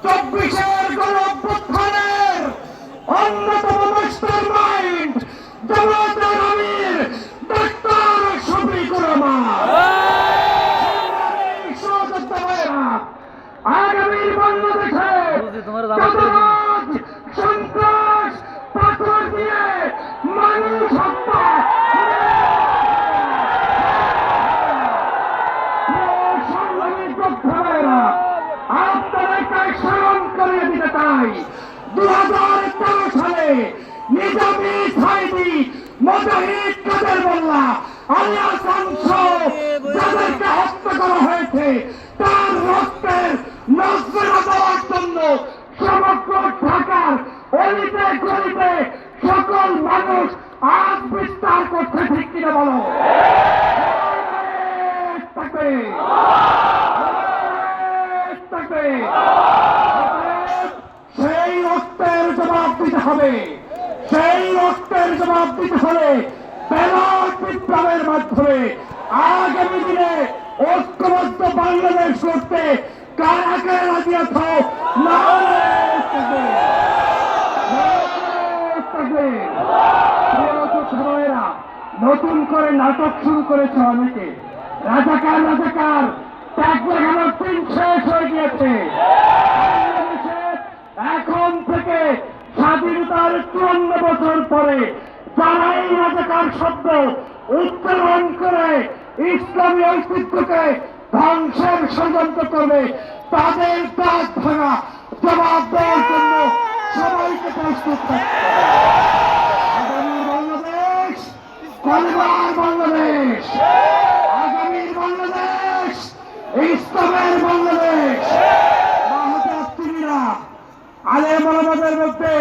24-এর গণঅভ্যুত্থানের অন্যতম master mind জামায়াতের আমির doctor Shafiqur Rahman. আগামী বাংলাদেশে চাঁদাবাজ, সন্ত্রাস, পাথর দিয়ে মানুষ হত্যা আপনাদেরকে স্মরণ করিয়ে দিতে চাই 2013 সালে নিজামী সাইদি মুজাহিদ কাদের মোল্লা আলিয়াস আংশ যাদেরকে হত্যা করা হয়েছে তার রক্তের নজরা দেওয়ার জন্য সমগ্র ঢাকার অলিতে গলিতে সকল মানুষ আজ বিস্তার করছে। ঠিক কিনা বলো? সেই রক্তের জবাব দিতে হবে, সেই রক্তের জবাব দিতে হলে ব্যালট বিপ্লবের মাধ্যমে আগামী দিনে ঐক্যবদ্ধ বাংলাদেশ করতে কারা কারা রাজি আছো? নতুন করে নাটক শুরু করেছে অনেকে, রাজাকার রাজাকার ট্যাগ লাগানোর দিন শেষ হয়ে গিয়েছে। এখন থেকে স্বাধীনতার 54 বছর পরে যারা এই রাজাকার শব্দ উচ্চারণ করে ইসলামী ঐতিহ্যকে ধ্বংসের ষড়যন্ত্র করবে তাদের দাঁত ভাঙা জবাব দেওয়ার জন্য সবাইকে প্রস্তুত থাকতে বাংলাদেশ, কলবার বাংলাদেশ, আগামীর বাংলাদেশ, ইসলামের বাংলাদেশ। আলেম ওলামাদের মধ্যে